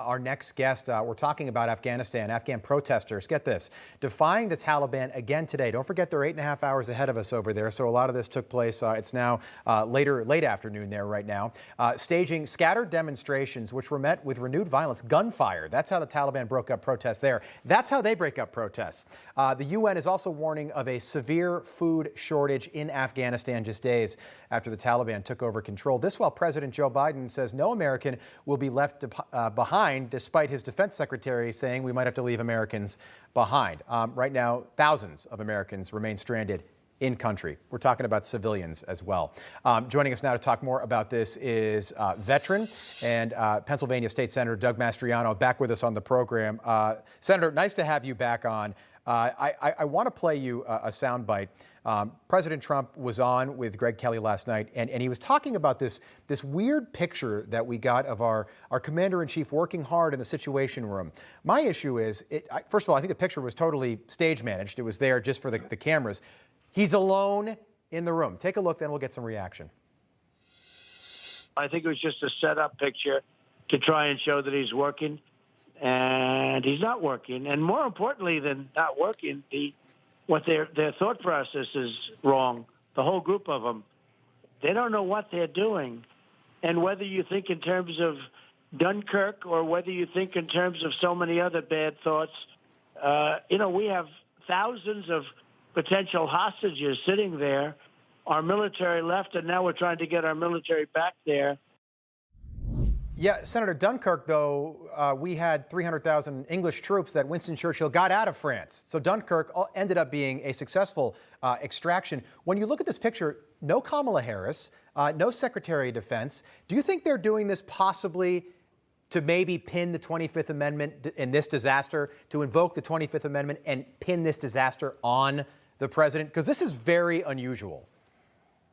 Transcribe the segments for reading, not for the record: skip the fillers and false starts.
Our next guest, we're talking about Afghanistan, Afghan protesters. Get this, defying the Taliban again today. Don't forget they're 8.5 hours ahead of us over there. So a lot of this took place. It's now late afternoon there right now. Staging scattered demonstrations, which were met with renewed violence, gunfire. That's how the Taliban broke up protests there. That's how they break up protests. The UN is also warning of a severe food shortage in Afghanistan just days after the Taliban took over control. This while President Joe Biden says no American will be left behind, despite his defense secretary saying we might have to leave Americans behind. Right now, thousands of Americans remain stranded in country. We're talking about civilians as well. Joining us now to talk more about this is veteran and Pennsylvania State Senator Doug Mastriano, back with us on the program. Senator, nice to have you back on. I want to play you a soundbite. President Trump was on with Greg Kelly last night, and he was talking about this weird picture that we got of our commander-in-chief working hard in the Situation Room. My issue is, first of all, I think the picture was totally stage managed. It was there just for the cameras. He's alone in the room. Take a look, then we'll get some reaction. I think it was just a set-up picture to try and show that he's working, and he's not working. And more importantly than not working, what their thought process is wrong. The whole group of them, they don't know what they're doing. And whether you think in terms of Dunkirk or whether you think in terms of so many other bad thoughts, we have thousands of potential hostages sitting there. Our military left, and now we're trying to get our military back there. Yeah, Senator, Dunkirk, though, we had 300,000 English troops that Winston Churchill got out of France. So Dunkirk ended up being a successful extraction. When you look at this picture, no Kamala Harris, no Secretary of Defense. Do you think they're doing this possibly to maybe pin the 25th Amendment in this disaster, to invoke the 25th Amendment and pin this disaster on the president? Because this is very unusual.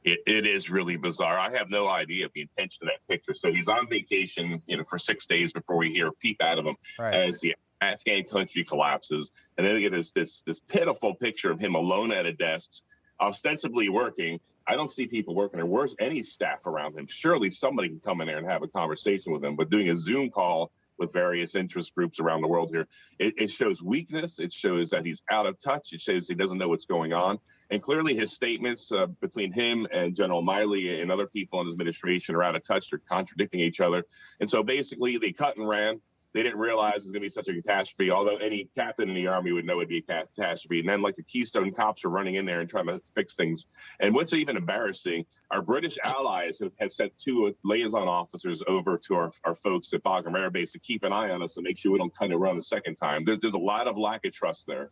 It is really bizarre. I have no idea of the intention of that picture. So he's on vacation, for 6 days before we hear a peep out of him as the Afghan country collapses. And then we get this pitiful picture of him alone at a desk, ostensibly working. I don't see people working there. Where's any staff around him? Surely somebody can come in there and have a conversation with him. But doing a Zoom call with various interest groups around the world here, it shows weakness. It shows that he's out of touch. It shows he doesn't know what's going on. And clearly his statements between him and General Miley and other people in his administration are out of touch. They're contradicting each other. And so basically they cut and ran. They didn't realize it was going to be such a catastrophe, although any captain in the Army would know it'd be a catastrophe. And then, like, the Keystone Cops are running in there and trying to fix things. And what's even embarrassing, our British allies have sent 2 liaison officers over to our folks at Bagram Air Base to keep an eye on us and make sure we don't kind of run a second time. There's a lot of lack of trust there.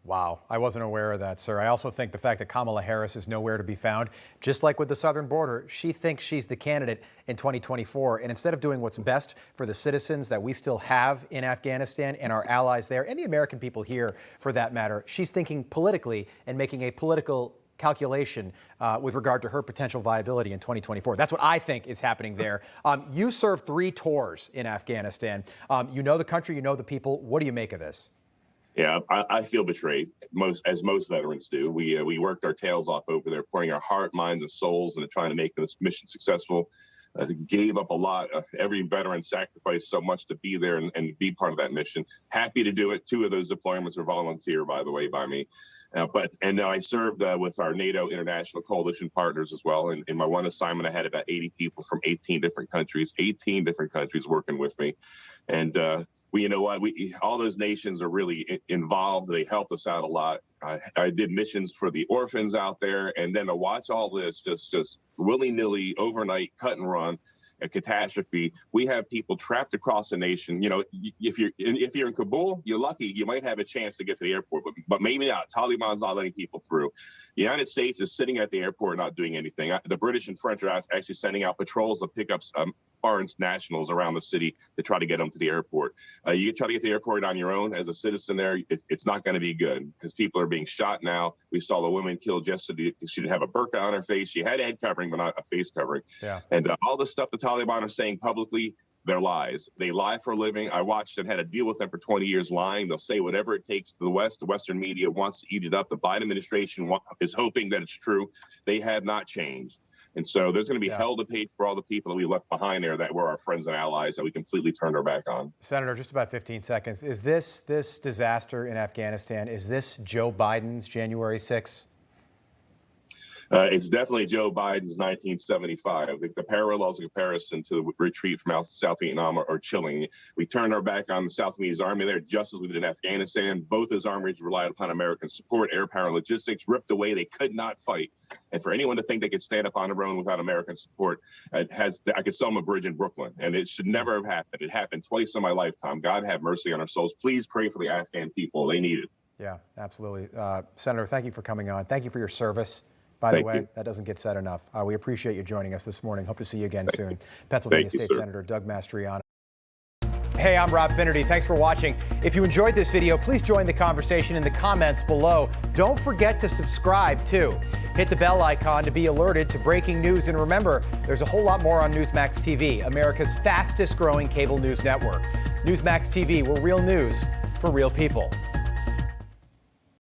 Wow, I wasn't aware of that, sir. I also think the fact that Kamala Harris is nowhere to be found, just like with the southern border, she thinks she's the candidate in 2024. And instead of doing what's best for the citizens that we still have in Afghanistan and our allies there, and the American people here for that matter, she's thinking politically and making a political calculation with regard to her potential viability in 2024. That's what I think is happening there. You served 3 tours in Afghanistan. You know the country, you know the people. What do you make of this? Yeah, I feel betrayed, as most veterans do. We worked our tails off over there, pouring our heart, minds, and souls into trying to make this mission successful. Gave up a lot. Every veteran sacrificed so much to be there and be part of that mission. Happy to do it. 2 of those deployments were volunteer, by the way, by me. And I served with our NATO international coalition partners as well. And in my one assignment, I had about 80 people from 18 different countries working with me. And you know what? All those nations are really involved. They helped us out a lot. I did missions for the orphans out there, and then to watch all this just willy-nilly overnight cut and run, a catastrophe. We have people trapped across the nation. If you're in Kabul, you're lucky. You might have a chance to get to the airport, but maybe not. Taliban's not letting people through. The United States is sitting at the airport not doing anything. The British and French are actually sending out patrols to pick up foreign nationals around the city to try to get them to the airport. You try to get to the airport on your own as a citizen there, it's not going to be good because people are being shot now. We saw the woman killed yesterday because she didn't have a burqa on her face. She had a head covering, but not a face covering. Yeah. And all the stuff the Taliban are saying publicly, they're lies. They lie for a living. I watched and had to deal with them for 20 years lying. They'll say whatever it takes to the West. The Western media wants to eat it up. The Biden administration is hoping that it's true. They have not changed. And so there's going to be hell to pay for all the people that we left behind there that were our friends and allies that we completely turned our back on. Senator, just about 15 seconds. Is this disaster in Afghanistan, is this Joe Biden's January 6th? It's definitely Joe Biden's 1975. I think the parallels in comparison to the retreat from South Vietnam are chilling. We turned our back on the South Vietnamese army there, just as we did in Afghanistan. Both those armies relied upon American support, air power, and logistics, ripped away. They could not fight. And for anyone to think they could stand up on their own without American support, I could sell them a bridge in Brooklyn. And it should never have happened. It happened twice in my lifetime. God have mercy on our souls. Please pray for the Afghan people. They need it. Yeah, absolutely. Senator, thank you for coming on. Thank you for your service. By the way, that doesn't get said enough. We appreciate you joining us this morning. Hope to see you again soon. Pennsylvania State Senator Doug Mastriano. Hey, I'm Rob Finnerty. Thanks for watching. If you enjoyed this video, please join the conversation in the comments below. Don't forget to subscribe, too. Hit the bell icon to be alerted to breaking news. And remember, there's a whole lot more on Newsmax TV, America's fastest growing cable news network. Newsmax TV, where real news for real people.